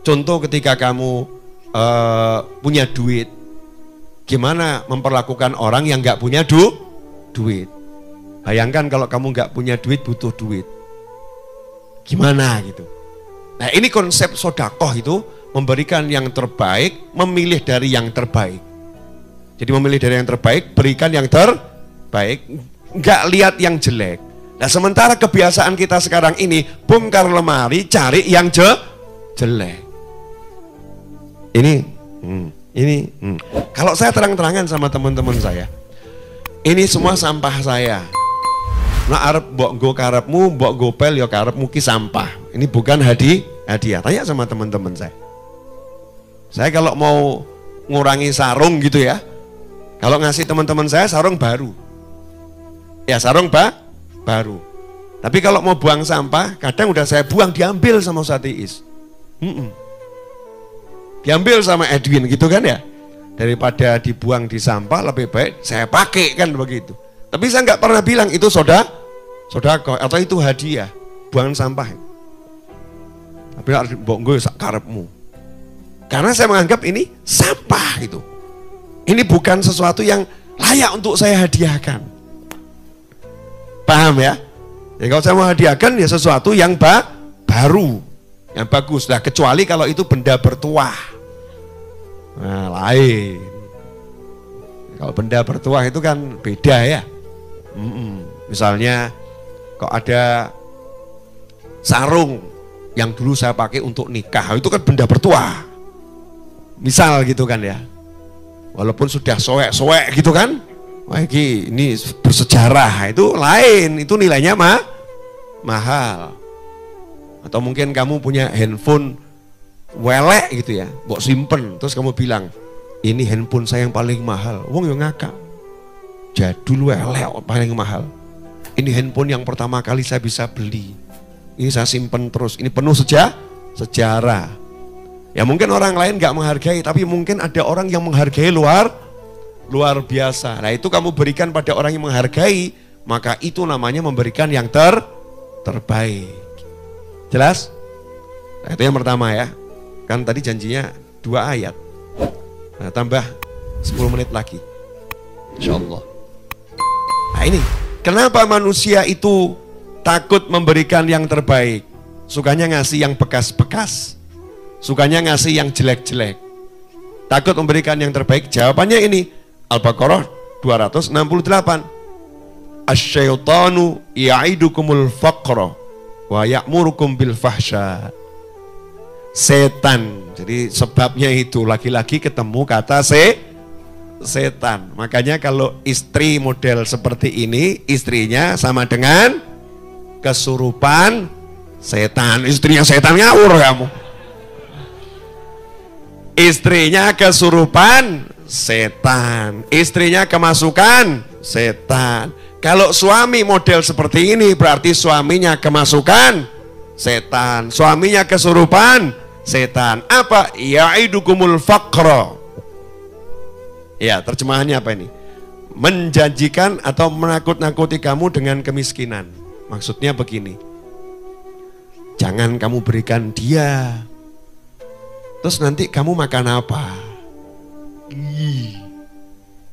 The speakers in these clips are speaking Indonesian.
Contoh ketika kamu punya duit, gimana memperlakukan orang yang nggak punya duit? Bayangkan kalau kamu nggak punya duit, butuh duit, gimana gitu. Nah ini konsep sodakoh itu memberikan yang terbaik, memilih dari yang terbaik. Jadi memilih dari yang terbaik, berikan yang terbaik, nggak lihat yang jelek. Nah sementara kebiasaan kita sekarang ini bongkar lemari, cari yang jelek. Ini. Kalau saya terang-terangan sama teman-teman saya, ini semua sampah saya. Nah arep mbok nggo karepmu, mbok gopel ya karepmu ki sampah. Ini bukan hadiah. Tanya sama teman-teman saya. Saya kalau mau ngurangi sarung gitu ya, kalau ngasih teman-teman saya sarung baru. Ya sarung baru. Tapi kalau mau buang sampah, kadang udah saya buang diambil sama Ustaz Iis. Diambil sama Edwin gitu kan ya. Daripada dibuang di sampah lebih baik saya pakai kan begitu. Tapi saya nggak pernah bilang itu sodako atau itu hadiah, buangan sampah. Tapi mbok nggo sak karepmu. Karena saya menganggap ini sampah itu. Ini bukan sesuatu yang layak untuk saya hadiahkan. Paham ya? Jadi kalau saya mau hadiahkan ya sesuatu yang baru, yang bagus. Nah kecuali kalau itu benda bertuah. Nah lain. Kalau benda bertuah itu kan beda ya. Misalnya kok ada sarung yang dulu saya pakai untuk nikah, itu kan benda bertuah. Misal gitu kan ya. Walaupun sudah soek-soek gitu kan. Wah ini bersejarah, itu lain, itu nilainya mahal. Atau mungkin kamu punya handphone welek gitu ya, mbok simpen, terus kamu bilang, ini handphone saya yang paling mahal. Wong yo ngakak. Jadul welek paling mahal. Ini handphone yang pertama kali saya bisa beli. Ini saya simpen terus, ini penuh sejarah. Ya mungkin orang lain nggak menghargai, tapi mungkin ada orang yang menghargai luar biasa. Nah itu kamu berikan pada orang yang menghargai, maka itu namanya memberikan yang terbaik. Jelas? Nah, itu yang pertama ya. Kan tadi janjinya 2 ayat. Nah, tambah 10 menit lagi. Insya Allah. Nah ini, kenapa manusia itu takut memberikan yang terbaik? Sukanya ngasih yang bekas-bekas. Sukanya ngasih yang jelek-jelek. Takut memberikan yang terbaik. Jawabannya ini. Al-Baqarah 268. Asyaitanu ya'idukumul faqra wa ya'murukum bil fahsya. Setan. Jadi sebabnya itu laki-laki ketemu kata setan. Makanya kalau istri model seperti ini, istrinya sama dengan kesurupan setan. Istrinya setan ngawur kamu. Istrinya kesurupan setan. Istrinya kemasukan setan. Kalau suami model seperti ini berarti suaminya kemasukan setan. Suaminya kesurupan setan. Apa? Ya'idukumul faqra. Ya, terjemahannya apa ini? Menjanjikan atau menakut-nakuti kamu dengan kemiskinan. Maksudnya begini. Jangan kamu berikan dia. Terus nanti kamu makan apa?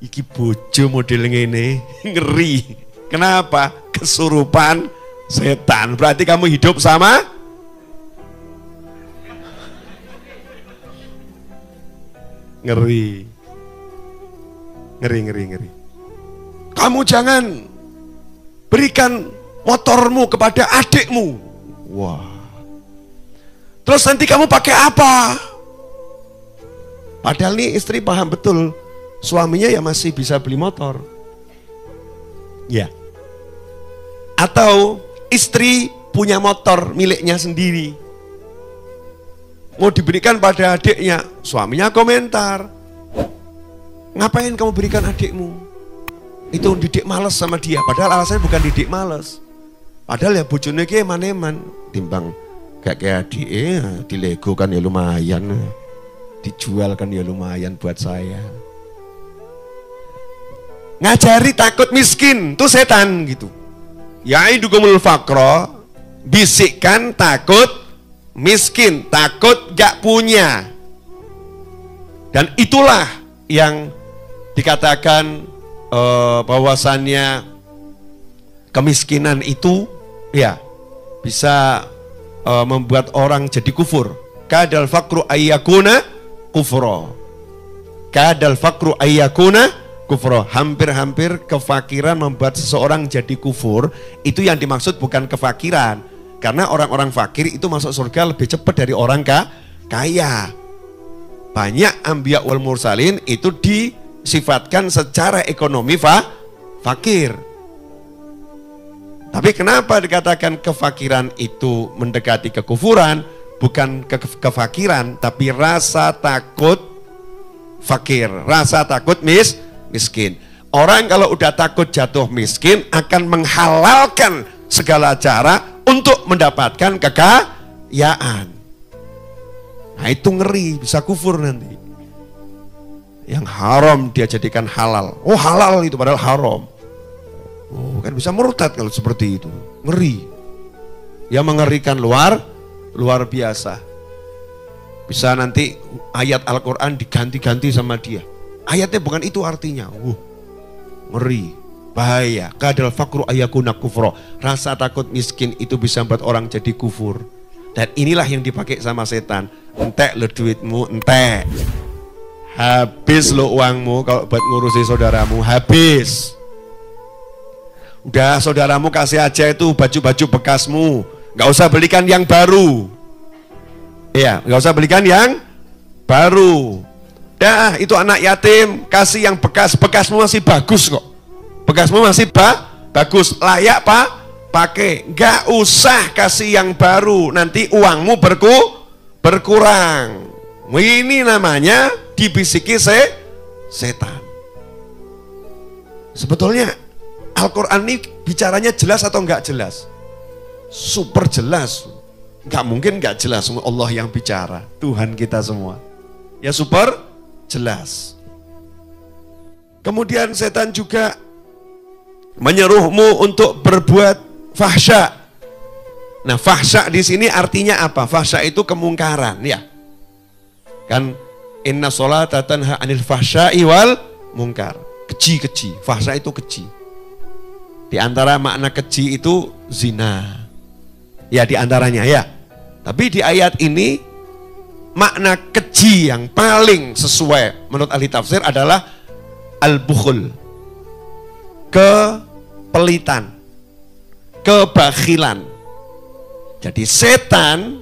Iki bojo model ngene, ngeri. Kenapa? Kesurupan setan. Berarti kamu hidup sama ngeri. Ngeri. Kamu jangan berikan motormu kepada adikmu. Wah. Terus nanti kamu pakai apa? Padahal nih istri paham betul, suaminya ya masih bisa beli motor. Ya. Atau istri punya motor miliknya sendiri. Mau diberikan pada adiknya, suaminya komentar. Ngapain kamu berikan adikmu? Itu didik males sama dia, padahal alasannya bukan didik males. Padahal ya bojone ki eman-eman, timbang kayak adik di Lego kan ya lumayan. Dijual kan ya lumayan buat saya. Ngajari takut miskin, tuh setan gitu. Ya'idukumul faqra, bisikkan takut miskin, takut gak punya. Dan itulah yang dikatakan bahwasannya kemiskinan itu ya bisa membuat orang jadi kufur. Kadal faqru ayyakuna kufra. Kadal faqru ayyakuna kufra. Hampir-hampir kefakiran membuat seseorang jadi kufur. Itu yang dimaksud bukan kefakiran. Karena orang-orang fakir itu masuk surga lebih cepat dari orang kaya. Banyak anbiya wal mursalin itu disifatkan secara ekonomi fakir. Tapi kenapa dikatakan kefakiran itu mendekati kekufuran? Bukan kefakiran, tapi rasa takut fakir, rasa takut miskin. Orang kalau udah takut jatuh miskin akan menghalalkan segala cara untuk mendapatkan kekayaan. Nah itu ngeri, bisa kufur nanti. Yang haram dia jadikan halal. Oh halal itu padahal haram. Oh kan bisa murtad kalau seperti itu. Ngeri. Yang mengerikan luar biasa. Bisa nanti ayat Al-Quran diganti-ganti sama dia. Ayatnya bukan itu artinya. Ngeri. Bahaya. Kadal fakru ayakuna kufro. Rasa takut miskin itu bisa membuat orang jadi kufur. Dan inilah yang dipakai sama setan. Entek lo duitmu, entek. Habis lo uangmu kalau buat ngurusi saudaramu, habis. Udah saudaramu kasih aja itu baju-baju bekasmu. Gak usah belikan yang baru. Iya, gak usah belikan yang baru. Dah itu anak yatim, kasih yang bekas. Bekasmu masih bagus kok. Bekasmu masih bagus, layak pakai. Gak usah kasih yang baru, nanti uangmu berkurang. Ini namanya dibisiki setan. Sebetulnya Al-Quran ini bicaranya jelas atau enggak jelas? Super jelas. Enggak mungkin enggak jelas, Allah yang bicara, Tuhan kita semua. Ya super jelas. Kemudian setan juga menyuruhmu untuk berbuat fahsya. Nah, fahsya di sini artinya apa? Fahsya itu kemungkaran, ya. Kan inna sholata tanha anil fahsya'i wal mungkar. Keji. Fahsya itu keji. Di antara makna keji itu zina. Ya, di antaranya ya. Tapi di ayat ini makna keji yang paling sesuai menurut ahli tafsir adalah al-bukhul. Kepelitan, kebakhilan. Jadi setan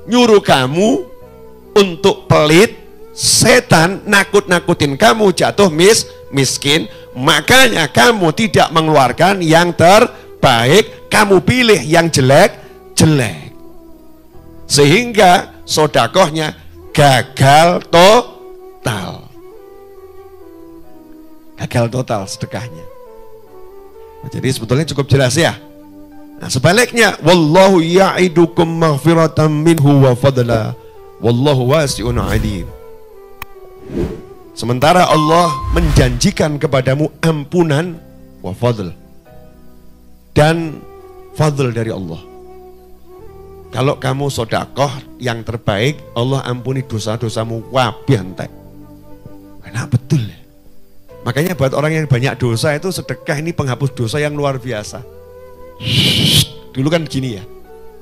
nyuruh kamu untuk pelit, setan nakut-nakutin kamu jatuh miskin, makanya kamu tidak mengeluarkan yang terbaik, kamu pilih yang jelek. Sehingga sodakohnya gagal total. Gagal total sedekahnya. Jadi sebetulnya cukup jelas ya. Nah sebaliknya, wallahu ya'idukum maghfiratan minhu wa fadla wallahu wasi'un alim. Sementara Allah menjanjikan kepadamu ampunan wa fadl dan fadl dari Allah. Kalau kamu sodakoh yang terbaik, Allah ampuni dosa-dosamu wabih entek. Enak betul ya. Makanya buat orang yang banyak dosa itu sedekah ini penghapus dosa yang luar biasa. Dulu kan gini ya.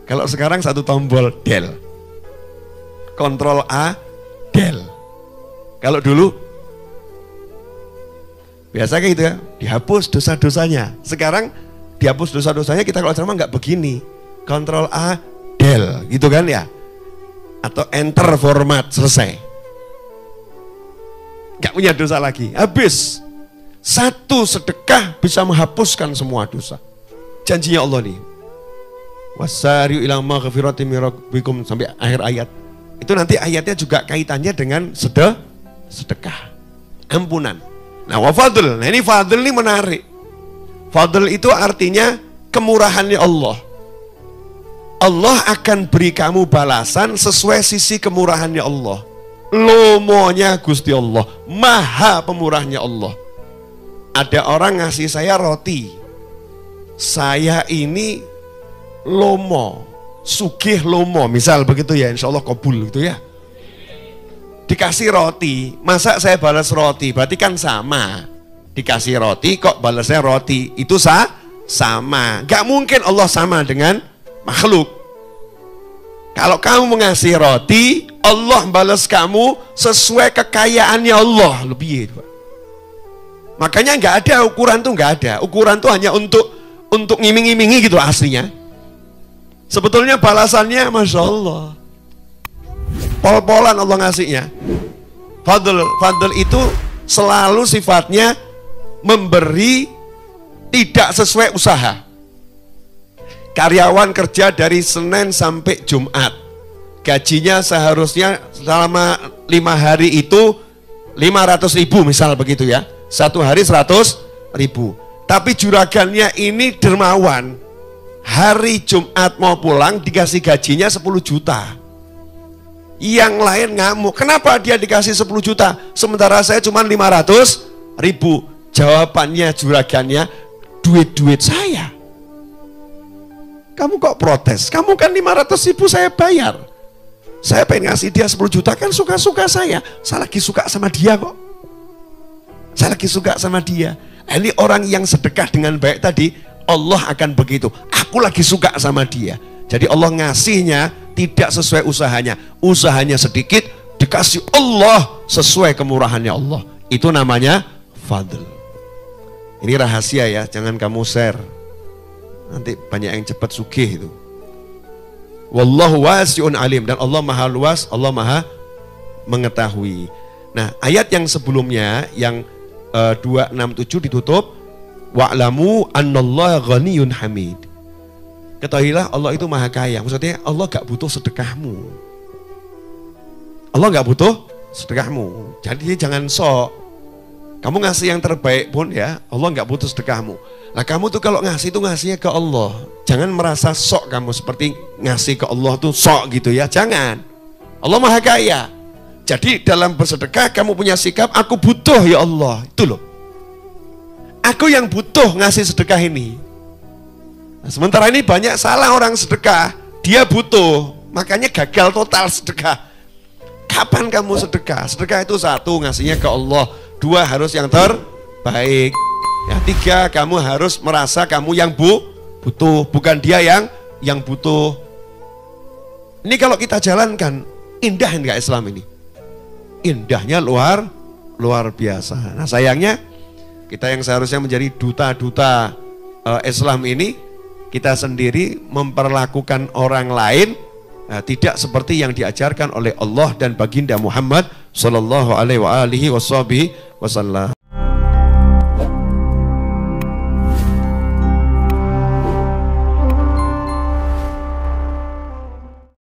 Kalau sekarang satu tombol del. Kontrol A, del. Kalau dulu biasa kayak gitu ya, dihapus dosa-dosanya. Sekarang dihapus dosa-dosanya, kita kalau ceramah nggak begini. Kontrol A, del, gitu kan ya. Atau enter format, selesai. Nggak punya dosa lagi, habis. Satu sedekah bisa menghapuskan semua dosa. Janjinya Allah nih. Wasari'u ila maghfiratin min rabbikum sampai akhir ayat. Itu nanti ayatnya juga kaitannya dengan sedekah. Ampunan. Nah, wa fadl. Nah, ini fadl ini menarik. Fadl itu artinya kemurahannya Allah. Allah akan beri kamu balasan sesuai sisi kemurahannya Allah. Lomonya Gusti Allah, maha pemurahnya Allah. Ada orang ngasih saya roti, saya ini lomo, sugih lomo, misal begitu ya, insya Allah kabul gitu ya. Dikasih roti, masa saya balas roti, berarti kan sama. Dikasih roti kok balasnya roti, itu sama. Gak mungkin Allah sama dengan makhluk. Kalau kamu mengasih roti, Allah balas kamu sesuai kekayaannya Allah. Lebih itu. Makanya nggak ada ukuran tuh, nggak ada. Ukuran tuh hanya untuk ngiming-ngimingi gitu aslinya. Sebetulnya balasannya Masya Allah. Pol-polan Allah ngasihnya. Fadl itu selalu sifatnya memberi tidak sesuai usaha. Karyawan kerja dari Senin sampai Jumat, gajinya seharusnya selama 5 hari itu 500.000 misal begitu ya, 1 hari 100.000. Tapi juragannya ini dermawan, hari Jumat mau pulang dikasih gajinya 10 juta. Yang lain ngamuk, kenapa dia dikasih 10 juta sementara saya cuma 500.000? Jawabannya juragannya, duit saya. Kamu kok protes? Kamu kan 500.000 saya bayar. Saya pengen ngasih dia 10 juta kan suka-suka saya. Saya lagi suka sama dia kok. Saya lagi suka sama dia. Ini orang yang sedekah dengan baik tadi, Allah akan begitu. Aku lagi suka sama dia. Jadi Allah ngasihnya tidak sesuai usahanya. Usahanya sedikit, dikasih Allah sesuai kemurahannya Allah. Itu namanya fadl. Ini rahasia ya, jangan kamu share. Nanti banyak yang cepat sugih itu. Wallahu wasi'un alim, dan Allah maha luas, Allah maha mengetahui. Nah, ayat yang sebelumnya yang 267 ditutup, wa'lamu annallaha ghaniyun hamid. Ketahuilah Allah itu maha kaya. Maksudnya Allah gak butuh sedekahmu. Allah gak butuh sedekahmu. Jadi jangan sok. Kamu ngasih yang terbaik pun ya, Allah nggak butuh sedekahmu. Nah kamu tuh kalau ngasih tuh ngasihnya ke Allah. Jangan merasa sok kamu seperti ngasih ke Allah tuh sok gitu ya. Jangan. Allah maha kaya. Jadi dalam bersedekah kamu punya sikap, aku butuh ya Allah. Itu loh. Aku yang butuh ngasih sedekah ini. Nah, sementara ini banyak salah orang sedekah. Dia butuh. Makanya gagal total sedekah. Kapan kamu sedekah? Sedekah itu 1, ngasihnya ke Allah. 2, harus yang terbaik. Yang 3, kamu harus merasa kamu yang butuh, bukan dia yang butuh. Ini kalau kita jalankan, indah enggak Islam ini? Indahnya luar biasa. Nah sayangnya, kita yang seharusnya menjadi duta-duta Islam ini, kita sendiri memperlakukan orang lain tidak seperti yang diajarkan oleh Allah dan baginda Muhammad sallallahu alaihi wasallam.